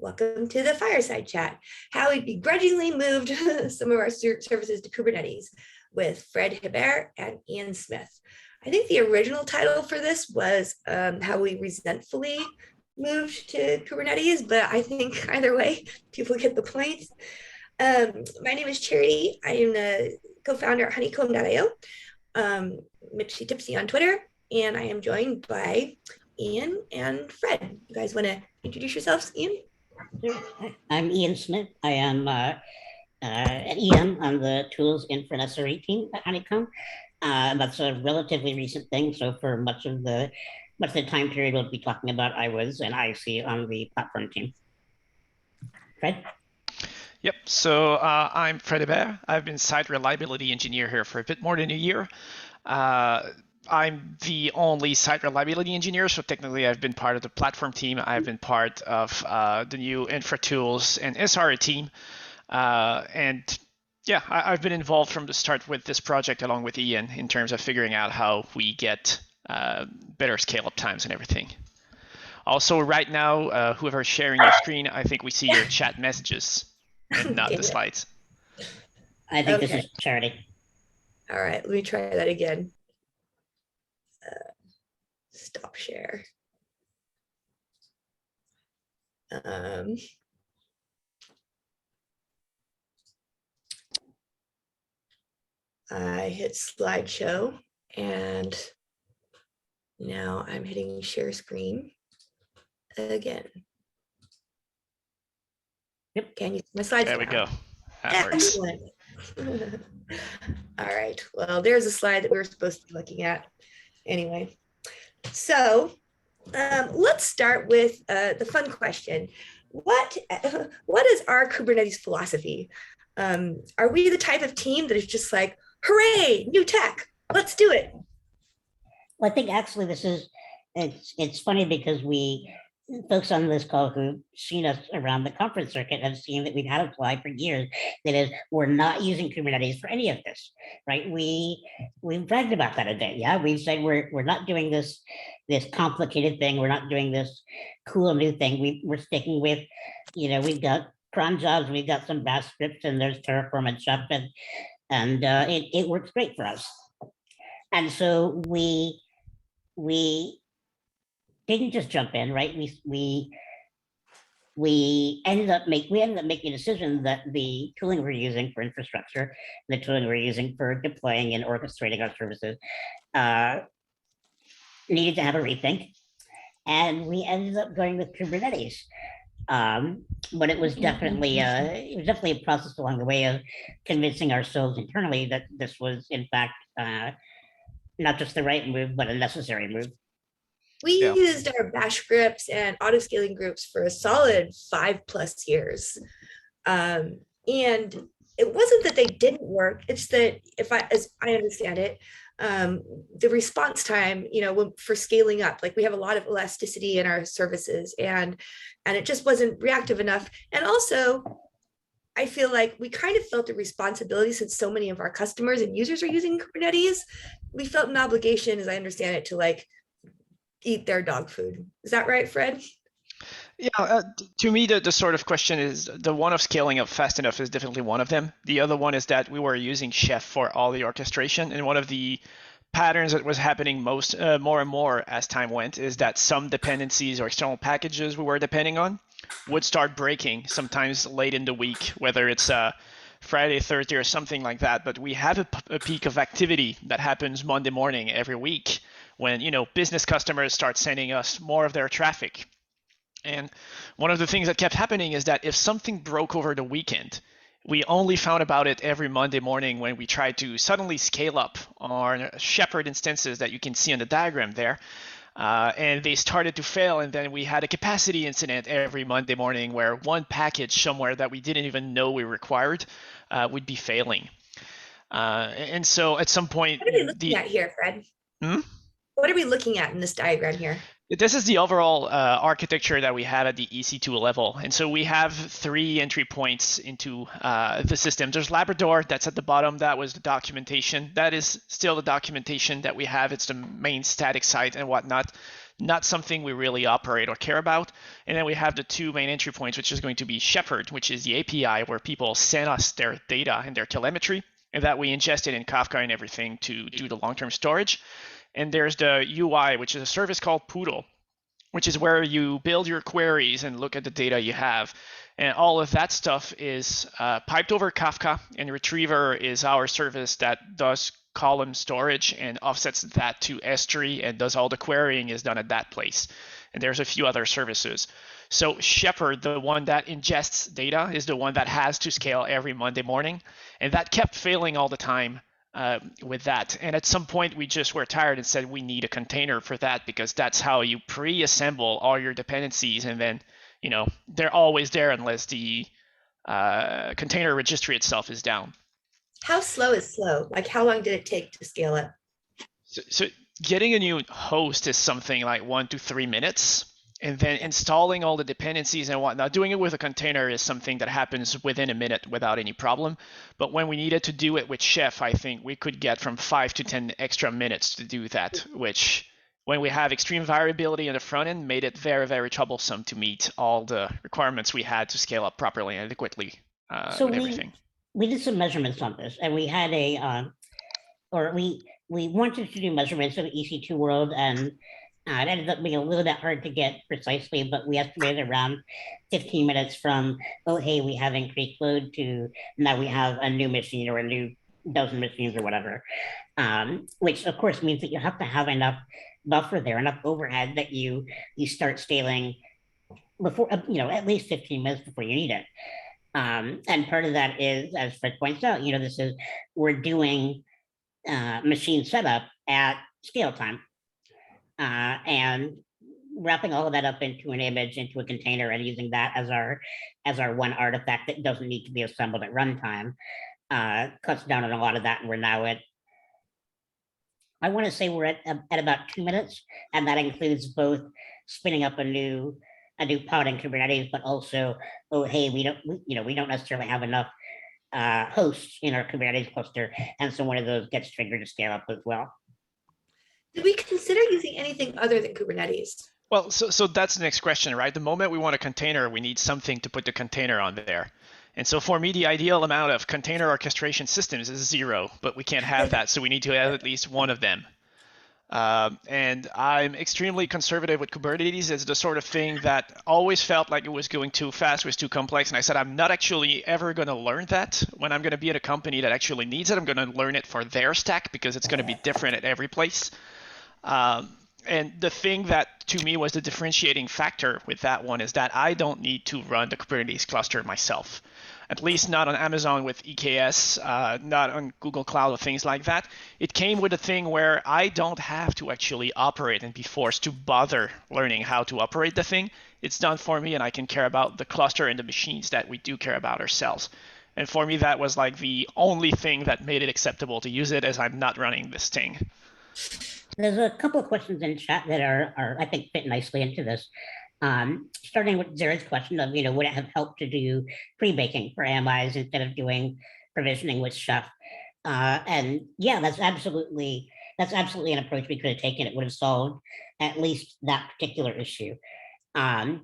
Welcome to the fireside chat, how we begrudgingly moved some of our services to Kubernetes with Fred Hebert and Ian Smith. I think the original title for this was how we resentfully moved to Kubernetes, but I think either way, people get the point. My name is Charity. I am the co-founder at Honeycomb.io, Mipsy Tipsy on Twitter, and I am joined by Ian and Fred. You guys want to introduce yourselves, Ian? Sure. I'm Ian Smith. I am at EM on the tools infra and SRE team at Honeycomb. That's a relatively recent thing. So for much of the time period we'll be talking about, I was an IC on the platform team. Fred? Yep, so I'm Fred Hebert. I've been site reliability engineer here for a bit more than a year. I'm the only site reliability engineer, so technically I've been part of the platform team. I've been part of the new infra tools and SRE team. And yeah, I've been involved from the start with this project along with Ian in terms of figuring out how we get better scale-up times and everything. Also, right now, whoever's sharing your screen, I think we see your chat messages and not the slides. I think this is Charity. All right, let me try that again. Stop share. I hit slideshow and now I'm hitting share screen again. Yep. Can you see my slides? There we go. That works. All right. Well, there's a slide that we were supposed to be looking at. Anyway, so let's start with the fun question. What is our Kubernetes philosophy? Are we the type of team that is just like, hooray, new tech, let's do it? Well, I think actually it's funny because folks on this call who've seen us around the conference circuit have seen that we've had a slide for years that is, we're not using Kubernetes for any of this, right? We've bragged about that a bit, yeah? We've said we're not doing this complicated thing, we're not doing this cool new thing. We're sticking with, we've got cron jobs, we've got some bash scripts, and there's Terraform and stuff, and it works great for us. And so we didn't just jump in, right? We ended up making a decision that the tooling we're using for infrastructure, the tooling we're using for deploying and orchestrating our services, needed to have a rethink, and we ended up going with Kubernetes. But it was definitely a process along the way of convincing ourselves internally that this was, in fact, not just the right move, but a necessary move. We used our bash scripts and auto-scaling groups for a solid 5+ years. And it wasn't that they didn't work, it's that as I understand it, the response time, for scaling up, like we have a lot of elasticity in our services and it just wasn't reactive enough. And also, I feel like we kind of felt a responsibility since so many of our customers and users are using Kubernetes. We felt an obligation, as I understand it, to eat their dog food. Is that right, Fred? Yeah, to me, the sort of question is the one of scaling up fast enough is definitely one of them. The other one is that we were using Chef for all the orchestration, and one of the patterns that was happening more and more as time went is that some dependencies or external packages we were depending on would start breaking sometimes late in the week, whether it's Friday, Thursday, or something like that. But we have a peak of activity that happens Monday morning every week when business customers start sending us more of their traffic. And one of the things that kept happening is that if something broke over the weekend, we only found about it every Monday morning when we tried to suddenly scale up our Shepherd instances that you can see on the diagram there. And they started to fail, and then we had a capacity incident every Monday morning where one package somewhere that we didn't even know we required would be failing. And so at some point... What are we looking at here, Fred? What are we looking at in this diagram here? This is the overall architecture that we have at the EC2 level. And so we have 3 entry points into the system. There's Labrador, that's at the bottom. That was the documentation. That is still the documentation that we have. It's the main static site and whatnot. Not something we really operate or care about. And then we have the 2 main entry points, which is going to be Shepherd, which is the API where people send us their data and their telemetry, and that we ingest it in Kafka and everything to do the long-term storage. And there's the UI, which is a service called Poodle, which is where you build your queries and look at the data you have. And all of that stuff is piped over Kafka, and Retriever is our service that does column storage and offsets that to S3 and does all the querying is done at that place. And there's a few other services. So Shepherd, the one that ingests data, is the one that has to scale every Monday morning. And that kept failing all the time with that. And at some point, we just were tired and said we need a container for that, because that's how you pre-assemble all your dependencies. And then, they're always there unless the container registry itself is down. How slow is slow? Like, how long did it take to scale up? So getting a new host is something like 1 to 3 minutes. And then installing all the dependencies and whatnot, doing it with a container is something that happens within a minute without any problem. But when we needed to do it with Chef, I think we could get from 5 to 10 extra minutes to do that, which when we have extreme variability in the front end, made it very, very troublesome to meet all the requirements we had to scale up properly and adequately with everything. We did some measurements on this, and we had we wanted to do measurements in the EC2 world, and it ended up being a little bit hard to get precisely, but we estimated around 15 minutes from, oh, hey, we have increased load, to now we have a new machine or a new dozen machines or whatever, which of course means that you have to have enough buffer there, enough overhead that you start scaling before, at least 15 minutes before you need it. And part of that is, as Fred points out, we're doing machine setup at scale time. And wrapping all of that up into an image, into a container, and using that as our one artifact that doesn't need to be assembled at runtime, cuts down on a lot of that. And we're now at, I want to say we're at about 2 minutes, and that includes both spinning up a new pod in Kubernetes, but also, oh, hey, we don't necessarily have enough hosts in our Kubernetes cluster, and so one of those gets triggered to scale up as well. Did we consider using anything other than Kubernetes? Well, so that's the next question, right? The moment we want a container, we need something to put the container on there. And so for me, the ideal amount of container orchestration systems is 0, but we can't have that. So we need to have at least one of them. And I'm extremely conservative with Kubernetes. It's the sort of thing that always felt like it was going too fast, was too complex. And I said, I'm not actually ever going to learn that. When I'm going to be at a company that actually needs it, I'm going to learn it for their stack, because it's going to be different at every place. And the thing that to me was the differentiating factor with that one is that I don't need to run the Kubernetes cluster myself, at least not on Amazon with EKS, not on Google Cloud or things like that. It came with a thing where I don't have to actually operate and be forced to bother learning how to operate the thing. It's done for me, and I can care about the cluster and the machines that we do care about ourselves. And for me, that was like the only thing that made it acceptable to use it, as I'm not running this thing. There's a couple of questions in chat that are I think fit nicely into this. Starting with Jared's question of, would it have helped to do pre-baking for AMIs instead of doing provisioning with Chef? And yeah, that's absolutely an approach we could have taken. It would have solved at least that particular issue. And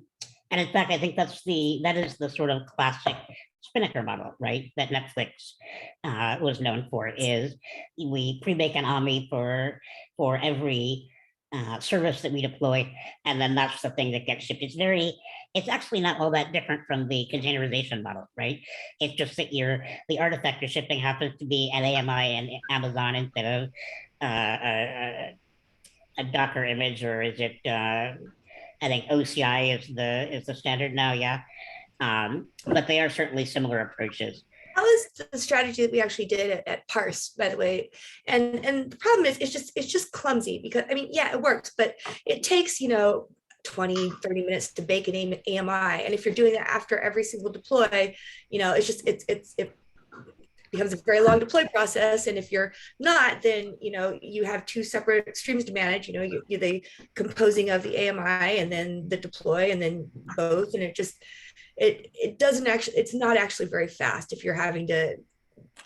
in fact, I think that is the sort of classic Spinnaker model, right? That Netflix was known for, is we pre-bake an AMI for every service that we deploy, and then that's the thing that gets shipped. It's actually not all that different from the containerization model, right? It's just that the artifact you're shipping happens to be an AMI and Amazon instead of a Docker image, or is it? I think OCI is the standard now, yeah. But they are certainly similar approaches. That was the strategy that we actually did at Parse, by the way. And the problem is it's just clumsy, because yeah, it works, but it takes 20, 30 minutes to bake an AMI. And if you're doing that after every single deploy, becomes a very long deploy process. And if you're not, then you have two separate streams to manage. You're the composing of the AMI and then the deploy and then both. And it doesn't actually, it's not actually very fast if you're having to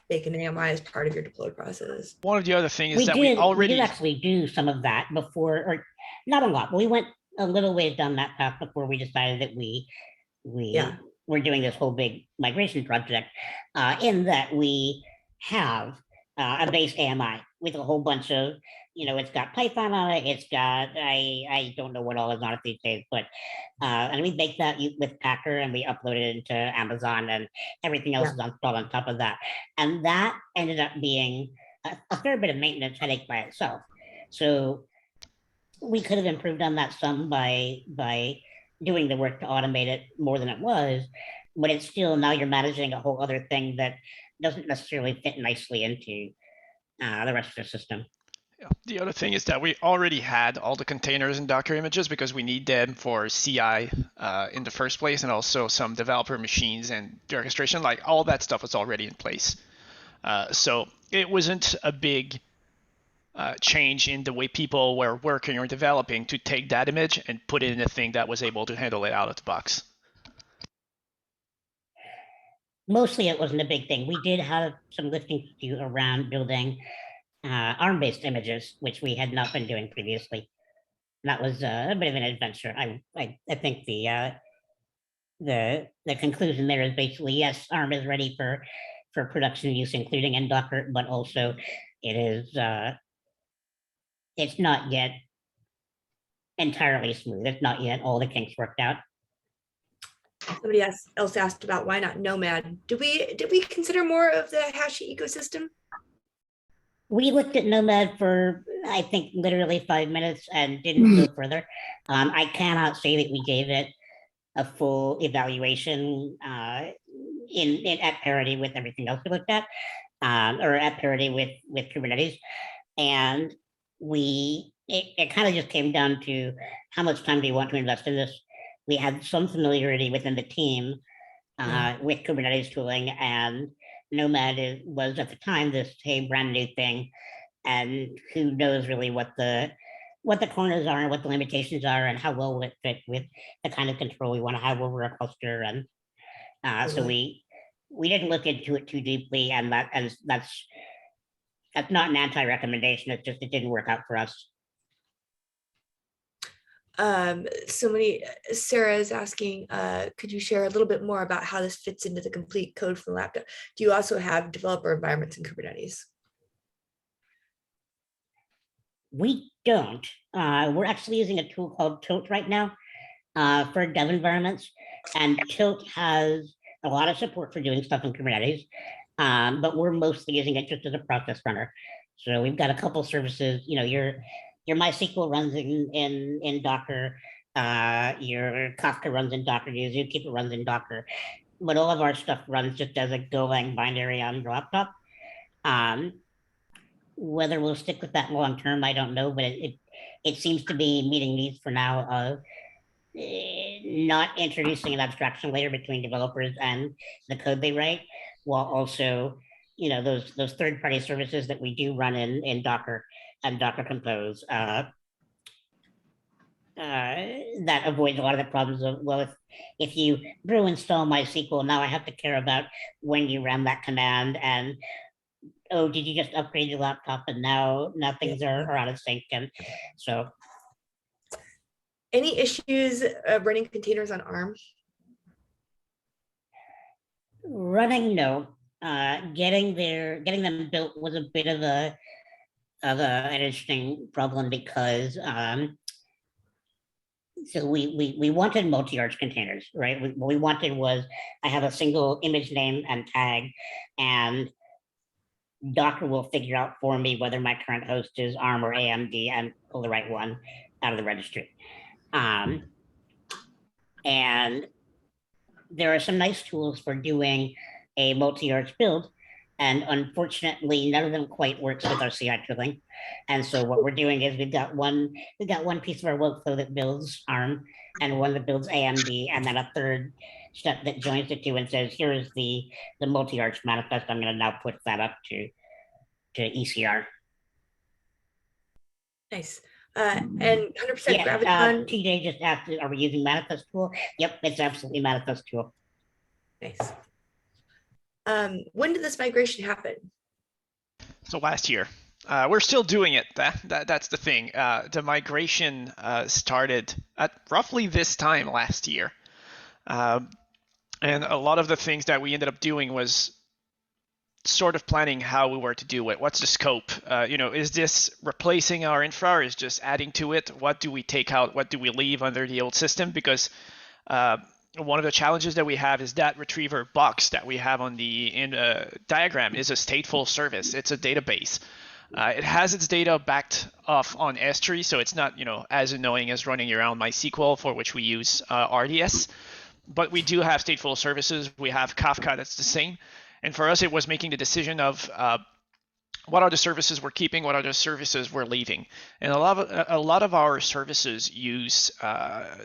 make an AMI as part of your deploy process. One of the other things is We that did actually do some of that before, or not a lot, but we went a little ways down that path before we decided that we were doing this whole big migration project, in that we have a base AMI with a whole bunch of, it's got Python on it, it's got, I don't know what all is on it these days, but, and we make that with Packer and we upload it into Amazon and everything else is installed on top of that. And that ended up being a fair bit of maintenance headache by itself. So we could have improved on that some by doing the work to automate it more than it was, but it's still, now you're managing a whole other thing that doesn't necessarily fit nicely into the rest of the system. Yeah. The other thing is that we already had all the containers and Docker images because we need them for CI in the first place, and also some developer machines and the orchestration, like all that stuff was already in place. So it wasn't a big change in the way people were working or developing to take that image and put it in a thing that was able to handle it out of the box. Mostly it wasn't a big thing. We did have some lifting to do around building ARM-based images, which we had not been doing previously. That was a bit of an adventure. I think the conclusion there is basically, yes, ARM is ready for production use, including in Docker, but also it is it's not yet entirely smooth. It's not yet all the kinks worked out. Somebody else asked about why not Nomad. Did we consider more of the Hashi ecosystem? We looked at Nomad for, I think, literally 5 minutes and didn't go further. I cannot say that we gave it a full evaluation at parity with everything else we looked at, or at parity with Kubernetes. And it kind of just came down to how much time do you want to invest in this? We had some familiarity within the team with Kubernetes tooling, and Nomad was at the time this brand new thing, and who knows really what the corners are and what the limitations are and how well it fit with the kind of control we want to have over a cluster. And so we didn't look into it too deeply, and that's not an anti-recommendation. It's just it didn't work out for us. Sarah is asking, could you share a little bit more about how this fits into the complete code from the laptop? Do you also have developer environments in Kubernetes? We don't. We're actually using a tool called Tilt right now for dev environments, and Tilt has a lot of support for doing stuff in Kubernetes, but we're mostly using it just as a process runner. So we've got a couple services. Your MySQL runs in Docker, your Kafka runs in Docker, your Zookeeper runs in Docker, but all of our stuff runs just as a Golang binary on your laptop. Whether we'll stick with that long term, I don't know, but it seems to be meeting needs for now of not introducing an abstraction layer between developers and the code they write, while also, those third-party services that we do run in Docker and Docker Compose, that avoids a lot of the problems of, well, if you brew install MySQL, now I have to care about when you ran that command, and oh, did you just upgrade your laptop and now things are out of sync? And so, any issues running containers on ARM? Running, no. Getting them built was a bit of an interesting problem, because so we wanted multi-arch containers, right? What we wanted was, I have a single image name and tag, and Docker will figure out for me whether my current host is ARM or AMD and pull the right one out of the registry. And there are some nice tools for doing a multi-arch build, And unfortunately, none of them quite works with our CI tooling. And so what we're doing is we've got one piece of our workflow that builds ARM and one that builds AMD, and then a third step that joins the two and says, here is the multi-arch manifest. I'm going to now put that up to ECR. Nice. And 100% Yeah, Graviton. TJ just asked, are we using manifest tool? Yep, it's absolutely manifest tool. Nice. When did this migration happen? So last year. We're still doing it. That's the thing. The migration started at roughly this time last year. And a lot of the things that we ended up doing was sort of planning how we were to do it. What's the scope? Is this replacing our infra or is just adding to it? What do we take out? What do we leave under the old system? Because one of the challenges that we have is that retriever box that we have on the diagram is a stateful service. It's a database. It has its data backed off on S3, so it's not as annoying as running around MySQL, for which we use RDS. But we do have stateful services. We have Kafka that's the same. And for us, it was making the decision of what are the services we're keeping, what are the services we're leaving. And a lot of our services use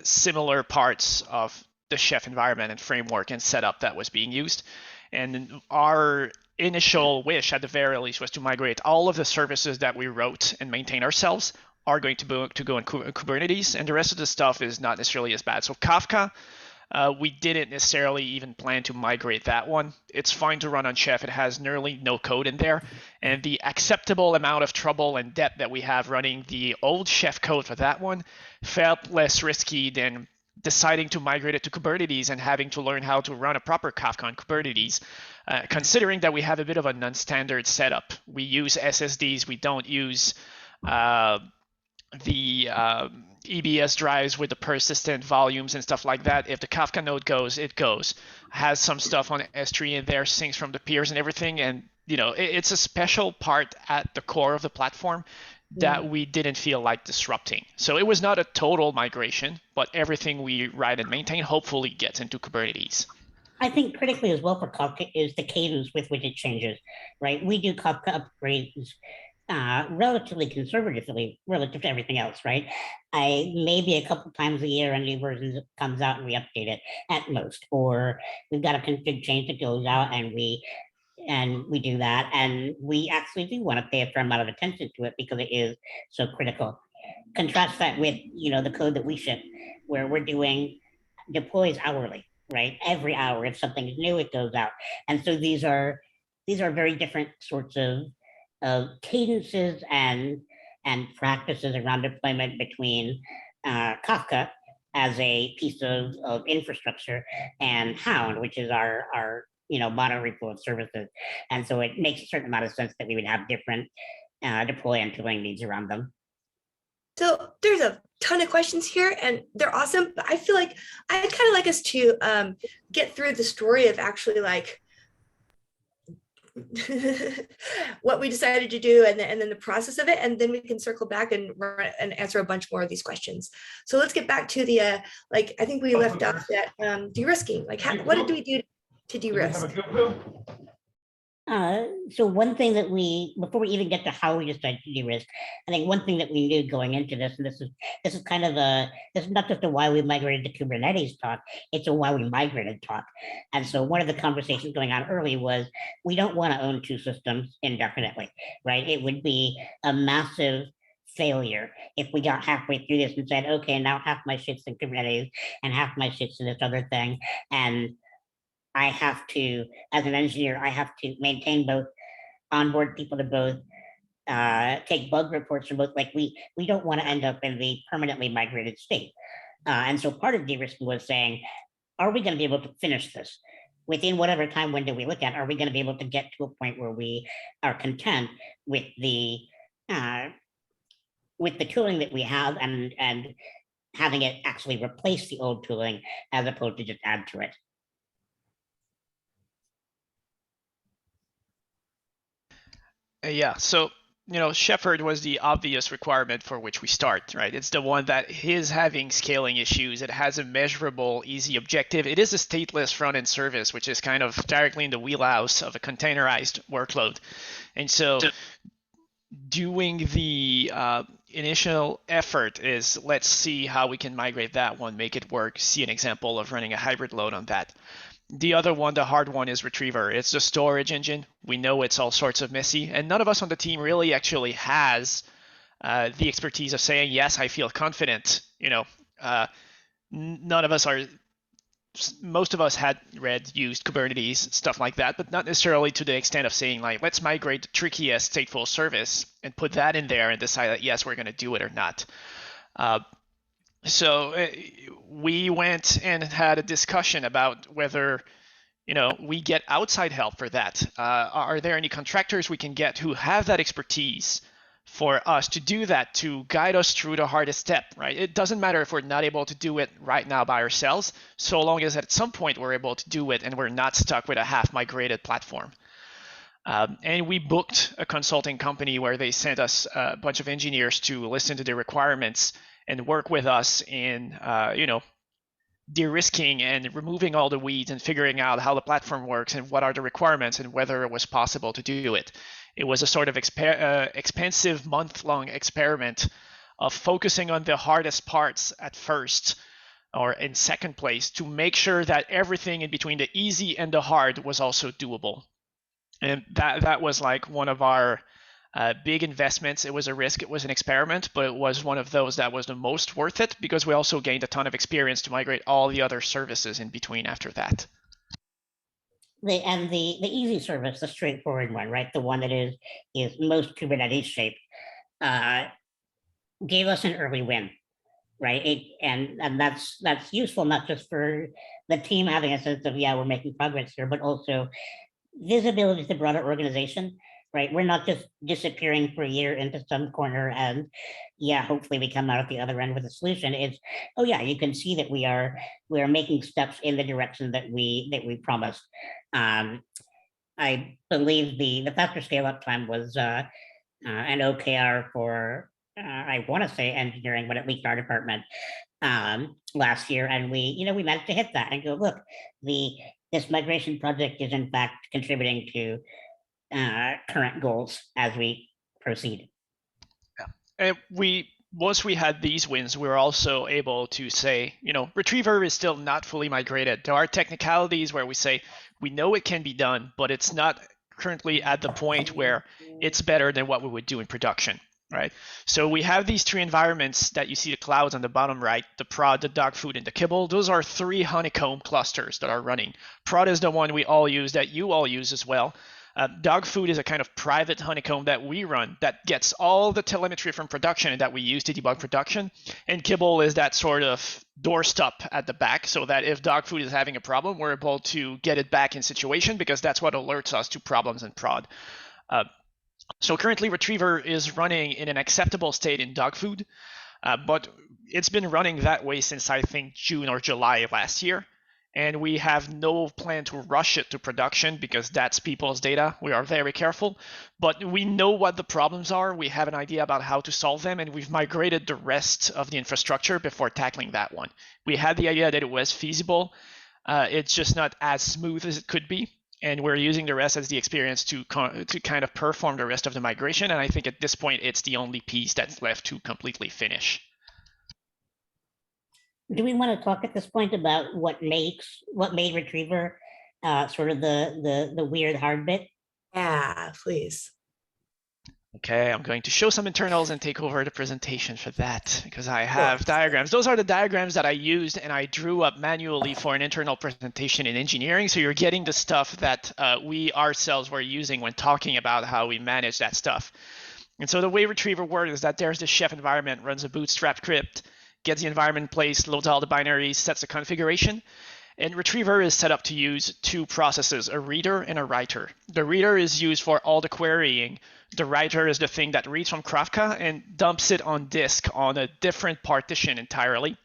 similar parts of the Chef environment and framework and setup that was being used. And our initial wish, at the very least, was to migrate all of the services that we wrote and maintain ourselves are going to go in Kubernetes, and the rest of the stuff is not necessarily as bad. So Kafka, we didn't necessarily even plan to migrate that one. It's fine to run on Chef. It has nearly no code in there. And the acceptable amount of trouble and debt that we have running the old Chef code for that one felt less risky than deciding to migrate it to Kubernetes and having to learn how to run a proper Kafka on Kubernetes, considering that we have a bit of a non-standard setup. We use SSDs. We don't use the EBS drives with the persistent volumes and stuff like that. If the Kafka node goes, it goes. Has some stuff on S3 in there, syncs from the peers and everything. And, it's a special part at the core of the platform that we didn't feel like disrupting. So it was not a total migration, but everything we write and maintain hopefully gets into Kubernetes. I think critically as well for Kafka is the cadence with which it changes, right? We do Kafka upgrades relatively conservatively relative to everything else, right? Maybe a couple times a year a new version comes out and we update it at most, or we've got a config change that goes out and we do that, and we actually do want to pay a fair amount of attention to it because it is so critical. Contrast that with the code that we ship, where we're doing deploys hourly, right? Every hour, if something is new, it goes out, and so these are very different sorts of cadences and practices around deployment between Kafka as a piece of infrastructure and Hound, which is our modern repo of services. And so it makes a certain amount of sense that we would have different deploy and tooling needs around them. So there's a ton of questions here and they're awesome, but I feel like I'd kind of like us to get through the story of actually like what we decided to do and then the process of it, and then we can circle back and answer a bunch more of these questions. So let's get back to the I think we left off at de-risking. What did we do to de-risk? So one thing that before we even get to how we decided to de-risk, I think one thing that we knew going into this, and this is kind of this is not just a why we migrated to Kubernetes talk, it's a why we migrated talk. And so one of the conversations going on early was, we don't want to own two systems indefinitely, right? It would be a massive failure if we got halfway through this and said, okay, now half my shit's in Kubernetes and half my shit's in this other thing. And I have to, as an engineer, I have to maintain both, onboard people to both, take bug reports from both. We don't want to end up in the permanently migrated state. And so part of de-risking was saying, are we going to be able to finish this? Within whatever time window we look at, are we going to be able to get to a point where we are content with the tooling that we have and having it actually replace the old tooling as opposed to just add to it? Yeah, so Shepherd was the obvious requirement for which we start, right? It's the one that is having scaling issues. It has a measurable, easy objective. It is a stateless front-end service, which is kind of directly in the wheelhouse of a containerized workload. And so doing the initial effort is, let's see how we can migrate that one, make it work, see an example of running a hybrid load on that. The other one, the hard one, is Retriever. It's the storage engine. We know it's all sorts of messy, and none of us on the team really actually has the expertise of saying, yes, I feel confident. None of us are, most of us had used Kubernetes, stuff like that, but not necessarily to the extent of saying, like, let's migrate the trickiest stateful service and put that in there and decide that, yes, we're going to do it or not. So we went and had a discussion about whether, we get outside help for that. Are there any contractors we can get who have that expertise for us to do that, to guide us through the hardest step, right? It doesn't matter if we're not able to do it right now by ourselves, so long as at some point we're able to do it and we're not stuck with a half migrated platform. And we booked a consulting company where they sent us a bunch of engineers to listen to the requirements and work with us in, de-risking and removing all the weeds and figuring out how the platform works and what are the requirements and whether it was possible to do it. It was a sort of expensive month-long experiment of focusing on the hardest parts at first, or in second place, to make sure that everything in between the easy and the hard was also doable. And that was like one of our big investments. It was a risk, it was an experiment, but it was one of those that was the most worth it because we also gained a ton of experience to migrate all the other services in between after that. The easy service, the straightforward one, right? The one that is most Kubernetes shaped, gave us an early win, right? And that's useful not just for the team having a sense of, yeah, we're making progress here, but also visibility to the broader organization, right? We're not just disappearing for a year into some corner and, yeah, hopefully we come out at the other end with a solution. It's, oh yeah, you can see that we are making steps in the direction that we promised. I believe the faster scale up time was an OKR for I want to say engineering, but at least our department last year, and we managed to hit that and go, look, this migration project is in fact contributing to current goals as we proceed. Yeah, and once we had these wins, we were also able to say, Retriever is still not fully migrated. There are technicalities where we say, we know it can be done, but it's not currently at the point where it's better than what we would do in production, right? So we have these three environments that you see the clouds on the bottom right, the prod, the dog food, and the kibble. Those are three Honeycomb clusters that are running. Prod is the one we all use, that you all use as well. Dog food is a kind of private Honeycomb that we run that gets all the telemetry from production and that we use to debug production. And kibble is that sort of doorstop at the back so that if dog food is having a problem, we're able to get it back in situation because that's what alerts us to problems in prod. So currently Retriever is running in an acceptable state in dog food, but it's been running that way since I think June or July of last year. And we have no plan to rush it to production because that's people's data. We are very careful, but we know what the problems are. We have an idea about how to solve them, and we've migrated the rest of the infrastructure before tackling that one. We had the idea that it was feasible. It's just not as smooth as it could be, and we're using the rest as the experience to kind of perform the rest of the migration. And I think at this point, it's the only piece that's left to completely finish. Do we want to talk at this point about what made Retriever sort of the weird hard bit? Yeah, please. Okay, I'm going to show some internals and take over the presentation for that because I have diagrams. Those are the diagrams that I used and I drew up manually for an internal presentation in engineering. So you're getting the stuff that we ourselves were using when talking about how we manage that stuff. And so the way Retriever works is that there's the chef environment, runs a bootstrap script, gets the environment in place, loads all the binaries, sets the configuration. And Retriever is set up to use two processes, a reader and a writer. The reader is used for all the querying. The writer is the thing that reads from Kafka and dumps it on disk on a different partition entirely.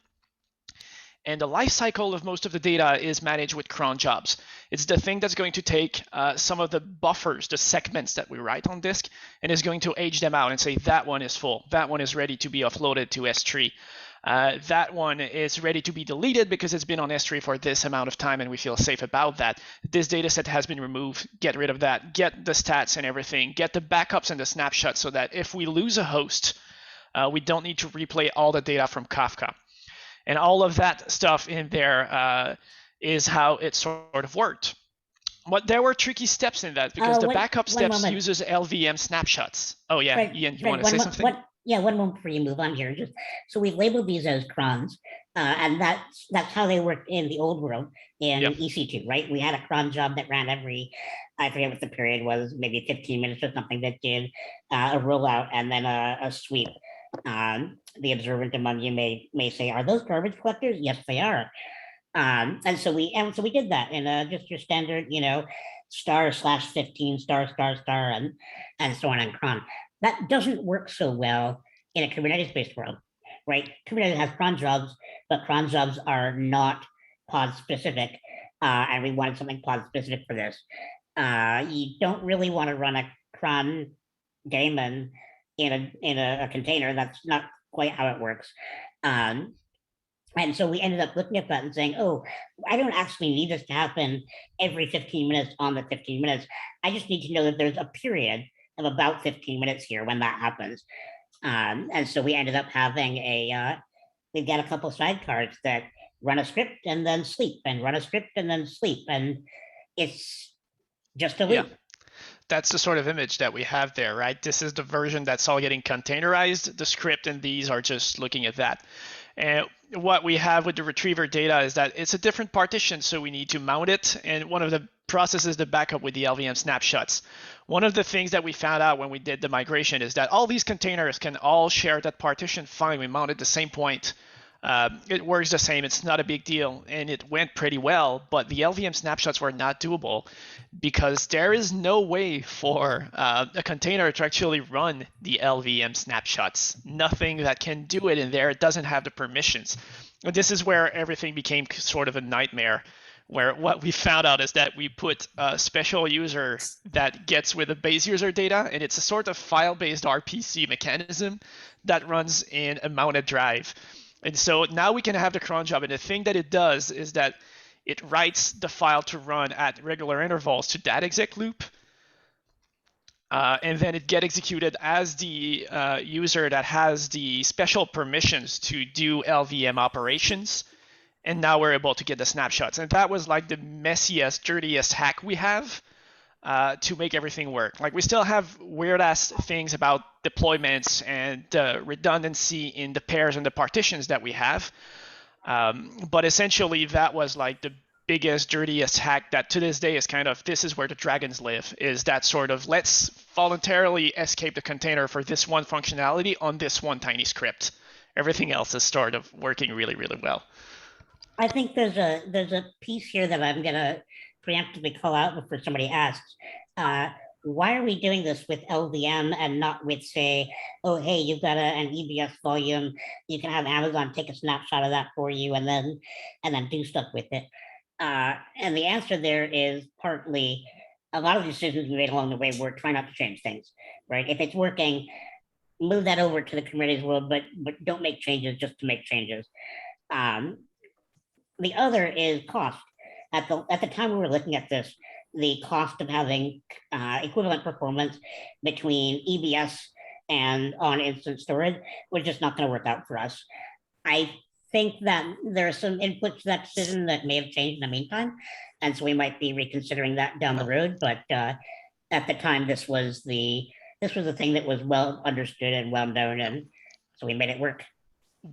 And the life cycle of most of the data is managed with cron jobs. It's the thing that's going to take some of the buffers, the segments that we write on disk, and is going to age them out and say that one is full, that one is ready to be offloaded to S3. That one is ready to be deleted because it's been on S3 for this amount of time and we feel safe about that. This data set has been removed, get rid of that, get the stats and everything, get the backups and the snapshots so that if we lose a host, we don't need to replay all the data from Kafka. And all of that stuff in there is how it sort of worked. But there were tricky steps in that because the backup steps uses LVM snapshots. Oh yeah, Fred, Ian, you Fred, want to say something? One moment before you move on here. Just so we've labeled these as crons, and that's how they worked in the old world in EC2, right? We had a cron job that ran every, I forget what the period was, maybe 15 minutes or something, that did a rollout and then a sweep. The observant among you may say, are those garbage collectors? Yes, they are. And so we did that in just your standard, */15 ***, and so on and cron. That doesn't work so well in a Kubernetes-based world, right? Kubernetes has cron jobs, but cron jobs are not pod specific, and we wanted something pod specific for this. You don't really want to run a cron daemon in a container. That's not quite how it works. And so we ended up looking at that and saying, oh, I don't actually need this to happen every 15 minutes on the 15 minutes. I just need to know that there's a period of about 15 minutes here when that happens. And so we ended up having we've got a couple of sidecars that run a script and then sleep, and run a script and then sleep. And it's just a loop. Yeah. That's the sort of image that we have there, right? This is the version that's all getting containerized. The script and these are just looking at that. And what we have with the retriever data is that it's a different partition, so we need to mount it. And one of the processes to back up with the LVM snapshots. One of the things that we found out when we did the migration is that all these containers can all share that partition fine. We mounted the same point. It works the same. It's not a big deal, and it went pretty well. But the LVM snapshots were not doable because there is no way for a container to actually run the LVM snapshots. Nothing that can do it in there. It doesn't have the permissions. And this is where everything became sort of a nightmare, where what we found out is that we put a special user that gets with the base user data, and it's a sort of file-based RPC mechanism that runs in a mounted drive. And so now we can have the cron job, and the thing that it does is that it writes the file to run at regular intervals to that exec loop, and then it gets executed as the user that has the special permissions to do LVM operations. And now we're able to get the snapshots. And that was like the messiest, dirtiest hack we have to make everything work. Like we still have weird ass things about deployments and redundancy in the pairs and the partitions that we have. But essentially that was like the biggest, dirtiest hack that to this day is kind of, this is where the dragons live, is that sort of, let's voluntarily escape the container for this one functionality on this one tiny script. Everything else is sort of working really, really well. I think there's a piece here that I'm gonna preemptively call out before somebody asks. Why are we doing this with LVM and not with, say, oh, hey, you've got an EBS volume, you can have Amazon take a snapshot of that for you and then do stuff with it. And the answer there is partly a lot of decisions we made along the way were trying not to change things, right? If it's working, move that over to the Kubernetes world, but don't make changes just to make changes. The other is cost. At the time we were looking at this, the cost of having equivalent performance between EBS and on instance storage was just not going to work out for us. I think that there are some inputs to that decision that may have changed in the meantime, and so we might be reconsidering that down the road. But at the time, this was the thing that was well understood and well known, and so we made it work.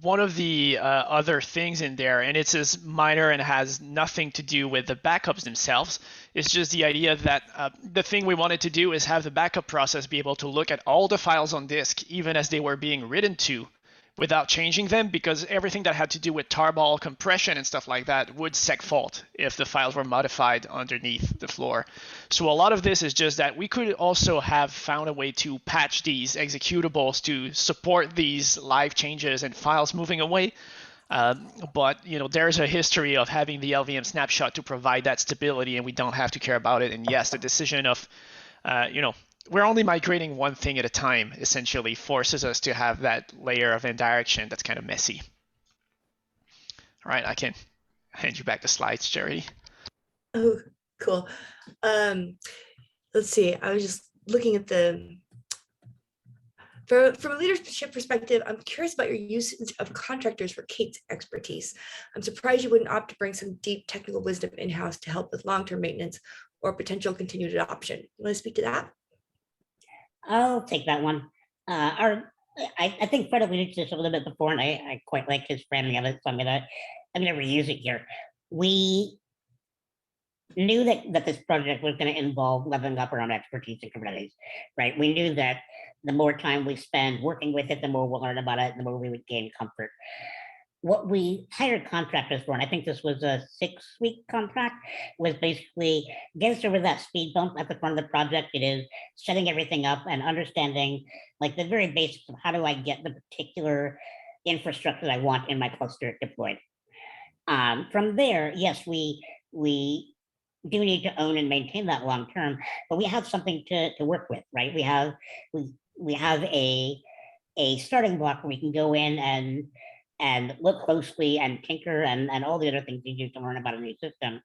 One of the other things in there, and it's as minor and has nothing to do with the backups themselves, is just the idea that the thing we wanted to do is have the backup process be able to look at all the files on disk, even as they were being written to, without changing them, because everything that had to do with tarball compression and stuff like that would segfault if the files were modified underneath the floor. So a lot of this is just that we could also have found a way to patch these executables to support these live changes and files moving away. But there's a history of having the LVM snapshot to provide that stability, and we don't have to care about it. And yes, the decision of, we're only migrating one thing at a time, essentially forces us to have that layer of indirection that's kind of messy. All right, I can hand you back the slides, Charity. Oh, cool. Let's see. I was just looking at from a leadership perspective, I'm curious about your usage of contractors for Kate's expertise. I'm surprised you wouldn't opt to bring some deep technical wisdom in-house to help with long-term maintenance or potential continued adoption. You want to speak to that? I'll take that one. I think Fred alluded to this a little bit before, and I quite like his framing of it, so I'm gonna reuse it here. We knew that this project was going to involve leveling up our own expertise in Kubernetes, right? We knew that the more time we spend working with it, the more we'll learn about it, the more we would gain comfort. What we hired contractors for, and I think this was a 6-week contract, was basically get us over that speed bump at the front of the project. It is setting everything up and understanding like the very basics of how do I get the particular infrastructure that I want in my cluster deployed. From there, yes, we do need to own and maintain that long term, but we have something to work with, right? We have a starting block where we can go in and look closely and tinker and all the other things you do to learn about a new system.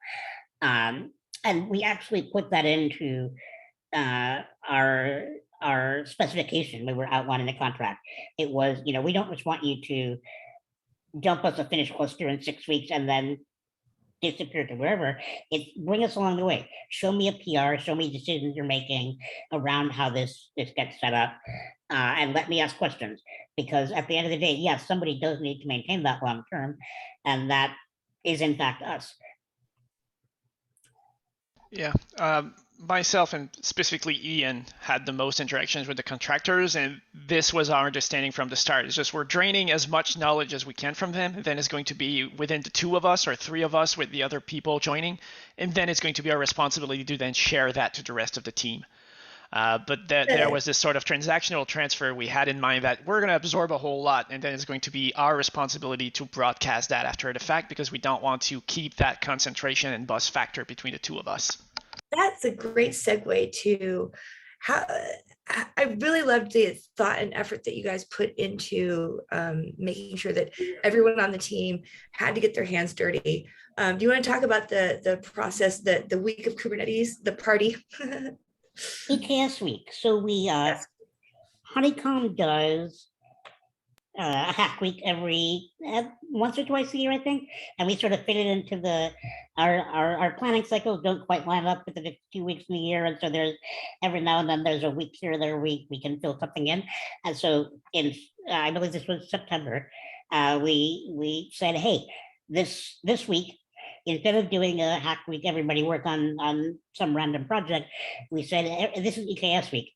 And we actually put that into our specification when we're outlining the contract. It was, we don't just want you to dump us a finished cluster in 6 weeks and then disappear to wherever. It's bring us along the way. Show me a PR, show me decisions you're making around how this gets set up, and let me ask questions. Because at the end of the day, yes, somebody does need to maintain that long term, and that is in fact us. Yeah, myself and specifically Ian had the most interactions with the contractors, and this was our understanding from the start. It's just we're draining as much knowledge as we can from them, and then it's going to be within the 2 of us or 3 of us with the other people joining, and then it's going to be our responsibility to then share that to the rest of the team. But there was this sort of transactional transfer we had in mind that we're going to absorb a whole lot, and then it's going to be our responsibility to broadcast that after the fact, because we don't want to keep that concentration and buzz factor between the 2 of us. That's a great segue to how I really loved the thought and effort that you guys put into making sure that everyone on the team had to get their hands dirty. Do you want to talk about the process, the week of Kubernetes, the party? EKS week. So we Honeycomb does a hack week every once or twice a year, I think, and we sort of fit it into our planning cycles don't quite line up with the 2 weeks in a year, and so there's every now and then there's a week here or there we can fill something in. And so in I believe this was September, we said, hey, this week, instead of doing a hack week, everybody work on some random project, we said this is EKS week.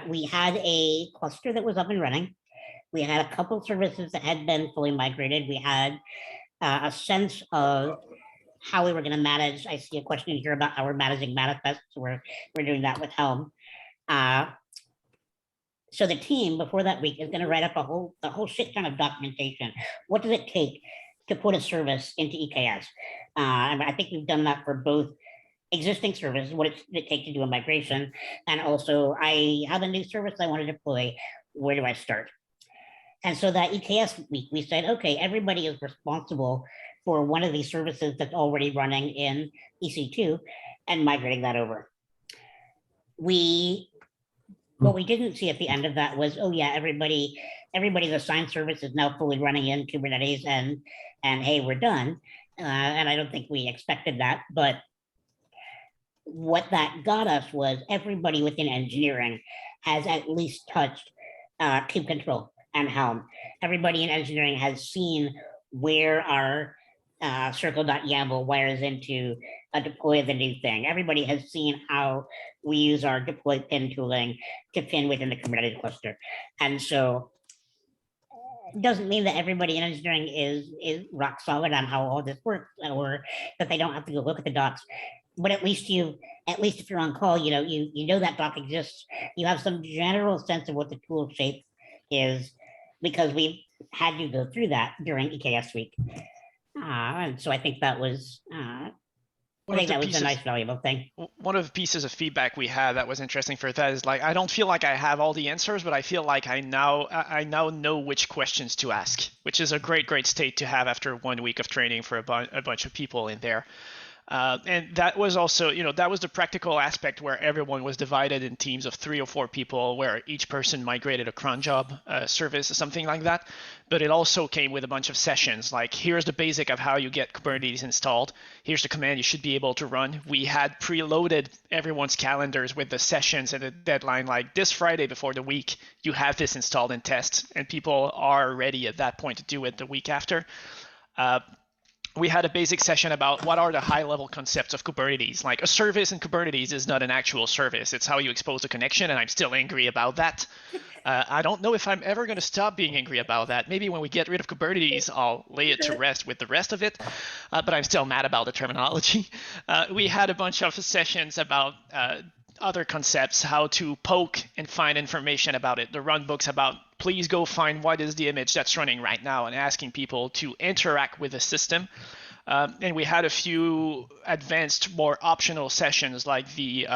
We had a cluster that was up and running. We had a couple services that had been fully migrated. We had a sense of how we were going to manage. I see a question here about how we're managing manifests. So we're doing that with Helm. So the team before that week is going to write up a whole shit ton of documentation. What does it take to put a service into EKS? And I think we've done that for both existing services, what it takes to do a migration, and also I have a new service I want to deploy. Where do I start? And so that EKS week, we said, okay, everybody is responsible for one of these services that's already running in EC2 and migrating that over. What we didn't see at the end of that was, oh yeah, everybody's assigned service is now fully running in Kubernetes, and hey, we're done. And I don't think we expected that, but what that got us was everybody within engineering has at least touched kube control and Helm. Everybody in engineering has seen where our circle.yaml wires into a deploy of the new thing. Everybody has seen how we use our deploy pin tooling to pin within the Kubernetes cluster. And so it doesn't mean that everybody in engineering is rock solid on how all this works, or that they don't have to go look at the docs. But at least if you're on call, you know that doc exists. You have some general sense of what the tool shape is, because we've had you go through that during EKS week. And so I think that was I think that was a nice, valuable thing. One of the pieces of feedback we had that was interesting for that is like, I don't feel like I have all the answers, but I feel like I now know which questions to ask, which is a great state to have after 1 week of training for a bunch of people in there. And that was also, that was the practical aspect where everyone was divided in teams of 3 or 4 people, where each person migrated a cron job service or something like that. But it also came with a bunch of sessions, like here's the basic of how you get Kubernetes installed. Here's the command you should be able to run. We had preloaded everyone's calendars with the sessions and the deadline, like this Friday before the week, you have this installed and test, and people are ready at that point to do it the week after. We had a basic session about what are the high-level concepts of Kubernetes. Like a service in Kubernetes is not an actual service. It's how you expose the connection, and I'm still angry about that. I don't know if I'm ever going to stop being angry about that. Maybe when we get rid of Kubernetes, I'll lay it to rest with the rest of it, but I'm still mad about the terminology. We had a bunch of sessions about other concepts, how to poke and find information about it. The run books about please go find what is the image that's running right now, and asking people to interact with the system. And we had a few advanced, more optional sessions like the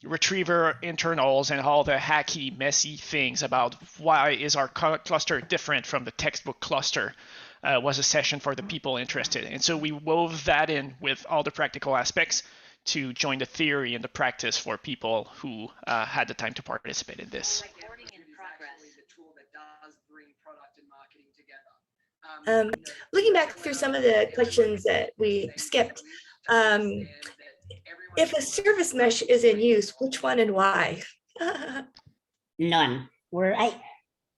retriever internals and all the hacky, messy things about why is our cluster different from the textbook cluster. Was a session for the people interested. And so we wove that in with all the practical aspects to join the theory and the practice for people who had the time to participate in this. Looking back through some of the questions that we skipped, if a service mesh is in use, which one and why? None.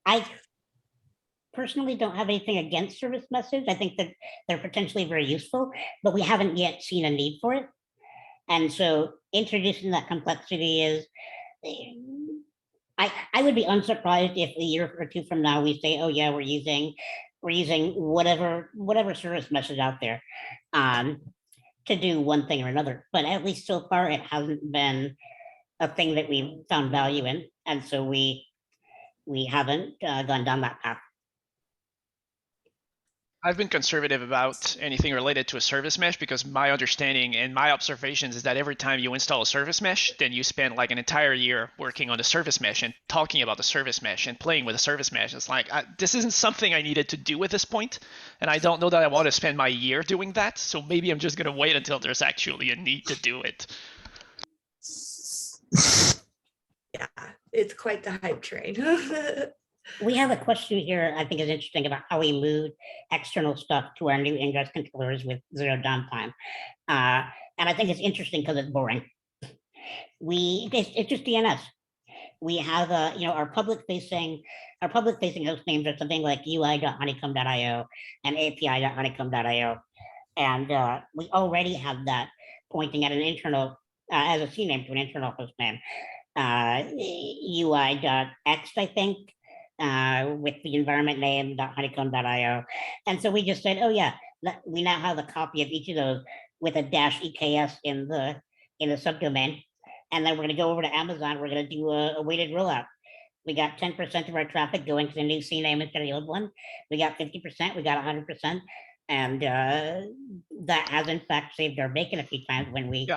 I personally don't have anything against service meshes. I think that they're potentially very useful, but we haven't yet seen a need for it. And so introducing that complexity is, I would be unsurprised if a year or 2 from now we say, oh yeah, we're using whatever service mesh is out there to do one thing or another. But at least so far, it hasn't been a thing that we've found value in. And so we haven't gone down that path. I've been conservative about anything related to a service mesh because my understanding and my observations is that every time you install a service mesh, then you spend like an entire year working on the service mesh and talking about the service mesh and playing with the service mesh. It's like, this isn't something I needed to do at this point, and I don't know that I want to spend my year doing that, so maybe I'm just going to wait until there's actually a need to do it. Yeah, it's quite the hype train. We have a question here I think is interesting about how we move external stuff to our new Ingress controllers with 0 downtime. And I think it's interesting because it's boring. It's just DNS. We have our public facing host names are something like ui.honeycomb.io and api.honeycomb.io. And we already have that pointing at an internal as a CNAME to an internal host name. ui.x, I think. With the environment name .honeycomb.io. And so we just said, oh yeah, we now have a copy of each of those with a -EKS in the subdomain. And then we're going to go over to Amazon. We're going to do a weighted rollout. We got 10% of our traffic going to the new CNAME instead of the old one. We got 50%, we got 100%. And that has in fact saved our bacon a few times when we,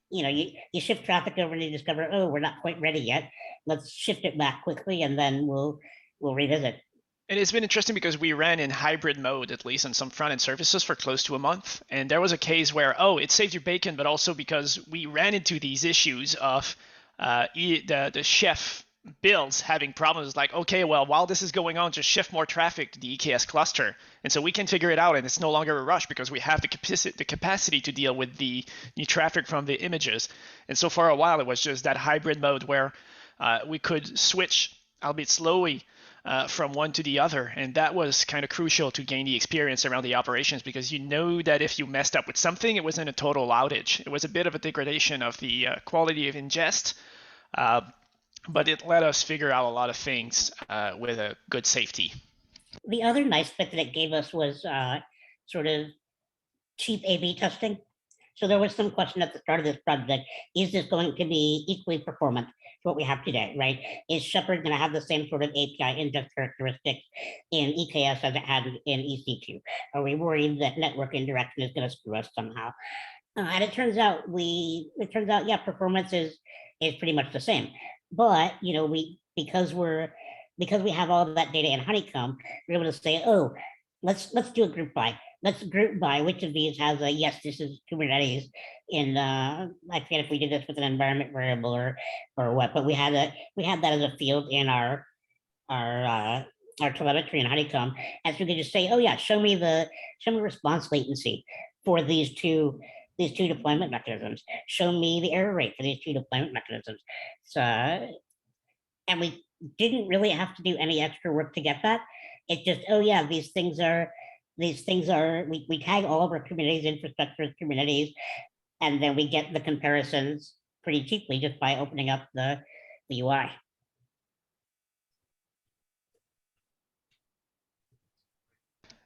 you shift traffic over and you discover, oh, we're not quite ready yet. Let's shift it back quickly and then we'll revisit. And it's been interesting because we ran in hybrid mode, at least on some front-end services, for close to a month. And there was a case where, it saved your bacon, but also because we ran into these issues of the chef builds having problems like, okay, well, while this is going on, just shift more traffic to the EKS cluster. And so we can figure it out, and it's no longer a rush because we have the capacity to deal with the new traffic from the images. And so for a while, it was just that hybrid mode where we could switch, albeit slowly, from one to the other. And that was kind of crucial to gain the experience around the operations because you know that if you messed up with something, it wasn't a total outage. It was a bit of a degradation of the quality of ingest, but it let us figure out a lot of things with a good safety. The other nice bit that it gave us was sort of cheap A/B testing. So there was some question at the start of this project, is this going to be equally performant to what we have today, right? Is Shepherd going to have the same sort of API index characteristics in EKS as it had in EC2? Are we worried that network indirection is going to screw us somehow? And it turns out, yeah, performance is pretty much the same. But because we have all of that data in Honeycomb, we're able to say, oh, let's do a group by. Let's group by which of these has a yes, this is Kubernetes. In I forget if we did this with an environment variable or what, but we had that as a field in our telemetry in Honeycomb, and so we could just say, oh yeah, show me response latency for these two deployment mechanisms. Show me the error rate for these two deployment mechanisms. So, and we didn't really have to do any extra work to get that. It's just, oh yeah, these things are, we tag all of our Kubernetes infrastructure as Kubernetes, and then we get the comparisons pretty cheaply just by opening up the UI.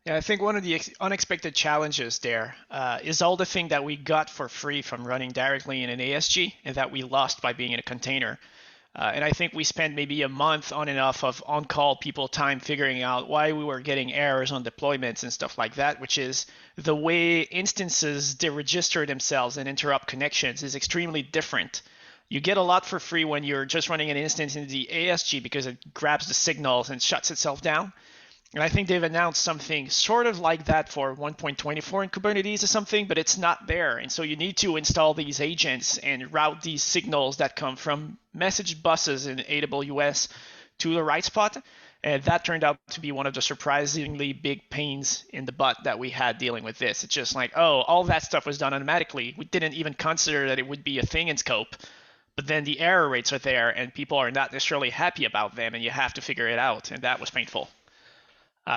Yeah, I think one of the unexpected challenges there is all the thing that we got for free from running directly in an ASG and that we lost by being in a container. And I think we spent maybe a month on and off of on-call people time figuring out why we were getting errors on deployments and stuff like that, which is the way instances deregister themselves and interrupt connections is extremely different. You get a lot for free when you're just running an instance in the ASG because it grabs the signals and shuts itself down. And I think they've announced something sort of like that for 1.24 in Kubernetes or something, but it's not there. And so you need to install these agents and route these signals that come from message buses in AWS to the right spot. And that turned out to be one of the surprisingly big pains in the butt that we had dealing with this. It's just like, oh, all that stuff was done automatically. We didn't even consider that it would be a thing in scope. But then the error rates are there and people are not necessarily happy about them and you have to figure it out. And that was painful.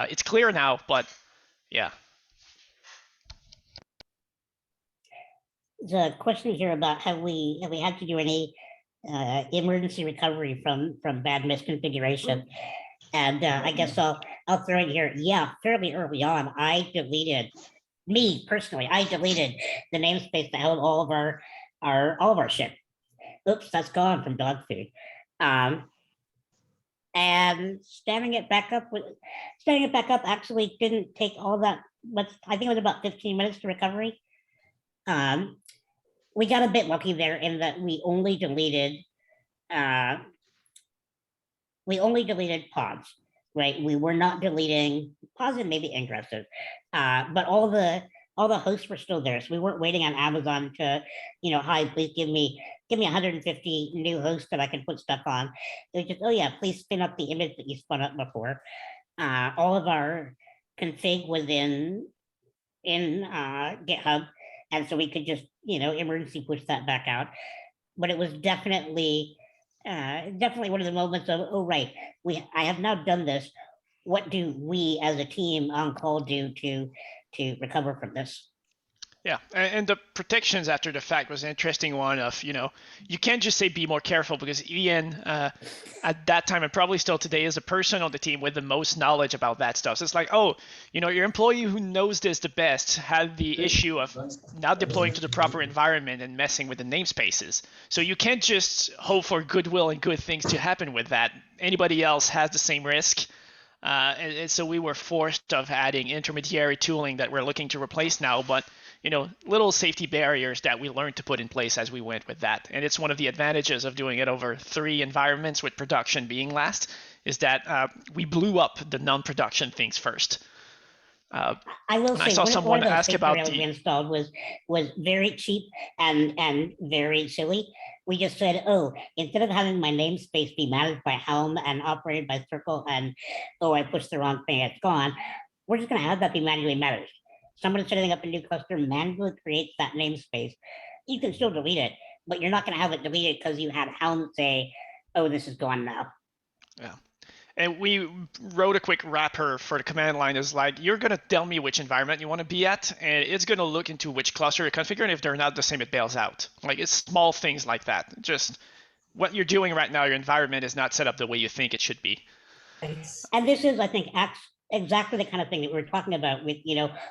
It's clear now, but yeah. The question here about have we had to do any emergency recovery from bad misconfiguration, and I guess I'll throw in here. Yeah, fairly early on, I deleted the namespace that held all of our shit. Oops, that's gone from dog food. And standing it back up actually didn't take all that much. I think it was about 15 minutes to recovery. We got a bit lucky there in that we only deleted pods, right? We were not deleting pods and maybe ingresses, but all the hosts were still there. So we weren't waiting on Amazon to, hi, please give me 150 new hosts that I can put stuff on. It was just, oh yeah, please spin up the image that you spun up before. All of our config was in GitHub, and so we could just, emergency push that back out. But it was definitely one of the moments of, oh right, I have now done this. What do we as a team on call do to recover from this? Yeah, and the protections after the fact was an interesting one of, you can't just say be more careful because Ian at that time and probably still today is the person on the team with the most knowledge about that stuff. So it's like, oh, your employee who knows this the best had the issue of not deploying to the proper environment and messing with the namespaces. So you can't just hope for goodwill and good things to happen with that. Anybody else has the same risk. And so we were forced of adding intermediary tooling that we're looking to replace now, but little safety barriers that we learned to put in place as we went with that. And it's one of the advantages of doing it over 3 environments with production being last, is that we blew up the non-production things first. I will say, I saw someone ask about the installed was very cheap and very silly. We just said, oh, instead of having my namespace be managed by Helm and operated by Circle, and oh, I pushed the wrong thing, it's gone. We're just going to have that be manually managed. Someone setting up a new cluster manually creates that namespace. You can still delete it, but you're not going to have it deleted because you had Helm say, oh, this is gone now. Yeah. And we wrote a quick wrapper for the command line. Is like, you're going to tell me which environment you want to be at, and it's going to look into which cluster you're configuring. If they're not the same, it bails out. Like, it's small things like that. Just what you're doing right now, your environment is not set up the way you think it should be. And this is, I think, exactly the kind of thing that we're talking about with,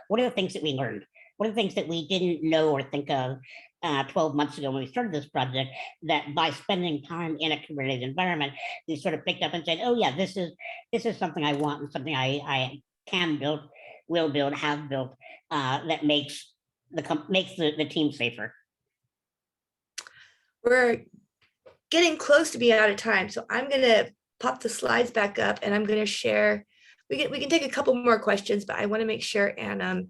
what are the things that we learned? one of the things that we didn't know or think of 12 months ago when we started this project, that by spending time in a Kubernetes environment, we sort of picked up and said, oh yeah, this is something I want and something I can build, will build, have built, that makes the team safer. We're getting close to being out of time, so I'm gonna pop the slides back up and I'm gonna share. We can take a couple more questions, but I want to make sure and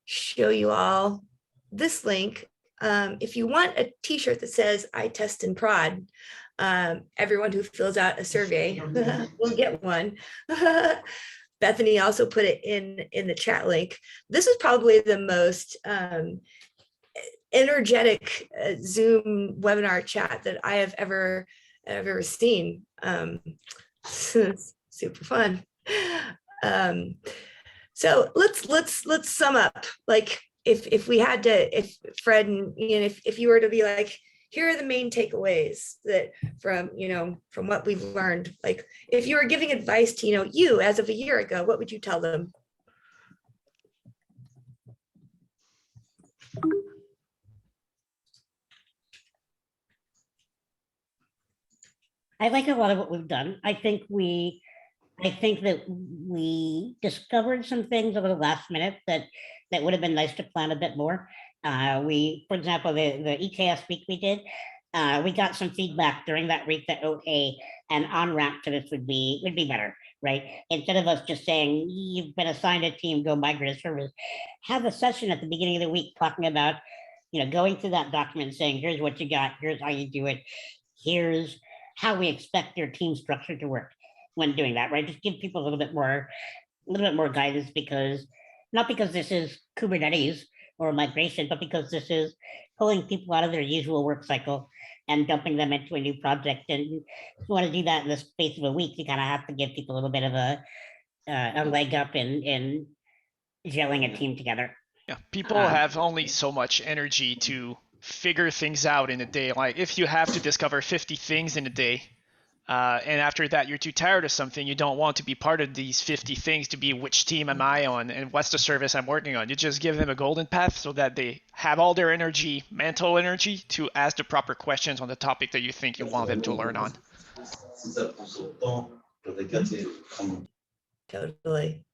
show you all this link. If you want a t-shirt that says I test and prod, everyone who fills out a survey will get one. Bethany also put it in the chat link. This is probably the most energetic Zoom webinar chat that I have ever seen. Super fun. So let's sum up. Like if we had to, if Fred and Ian, if you were to be like, here are the main takeaways that from what we've learned, like if you were giving advice to you as of a year ago, what would you tell them? I like a lot of what we've done. I think that we discovered some things over the last minute that would have been nice to plan a bit more. For example, the EKS week we did, we got some feedback during that week that, okay, an on-ramp to this would be better, right? Instead of us just saying, you've been assigned a team, go migrate a service, have a session at the beginning of the week talking about, going through that document saying, here's what you got, here's how you do it, here's how we expect your team structure to work when doing that, right? Just give people a little bit more guidance, because not because this is Kubernetes or migration, but because this is pulling people out of their usual work cycle and dumping them into a new project. And if you want to do that in the space of a week, you kind of have to give people a little bit of a leg up in gelling a team together. Yeah, people have only so much energy to figure things out in a day. Like if you have to discover 50 things in a day, and after that you're too tired of something, you don't want to be part of these 50 things to be which team am I on and what's the service I'm working on. You just give them a golden path so that they have all their energy, mental energy, to ask the proper questions on the topic that you think you want them to learn on. Totally.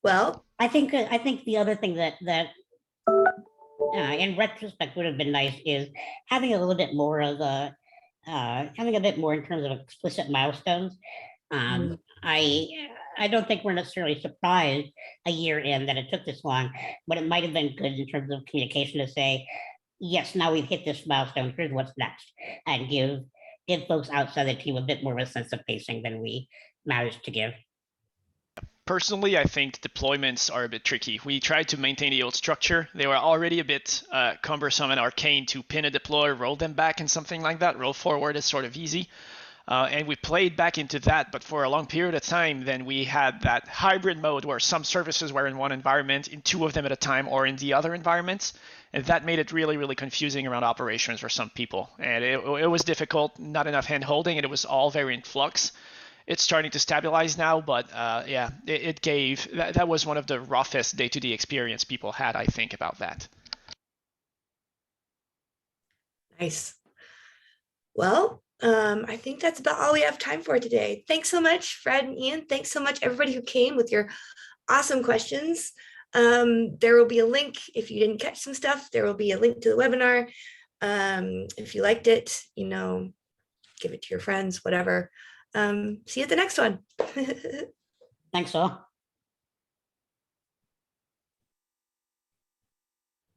Well, I think the other thing that in retrospect would have been nice is having a little bit more of having a bit more in terms of explicit milestones. I don't think we're necessarily surprised a year in that it took this long, but it might have been good in terms of communication to say, yes, now we've hit this milestone, here's what's next, and give folks outside the team a bit more of a sense of pacing than we managed to give. Personally, I think deployments are a bit tricky. We tried to maintain the old structure. They were already a bit cumbersome and arcane to pin a deploy, roll them back and something like that. Roll forward is sort of easy. And we played back into that, but for a long period of time, then we had that hybrid mode where some services were in one environment, in two of them at a time, or in the other environments. And that made it really, really confusing around operations for some people. And it was difficult, not enough hand-holding, and it was all very in flux. It's starting to stabilize now, but yeah, it gave, that was one of the roughest day-to-day experience people had, I think, about that. Nice. Well, I think that's about all we have time for today. Thanks so much, Fred and Ian. Thanks so much, everybody who came with your awesome questions. There will be a link if you didn't catch some stuff. There will be a link to the webinar. If you liked it, give it to your friends, whatever. See you at the next one. Thanks all.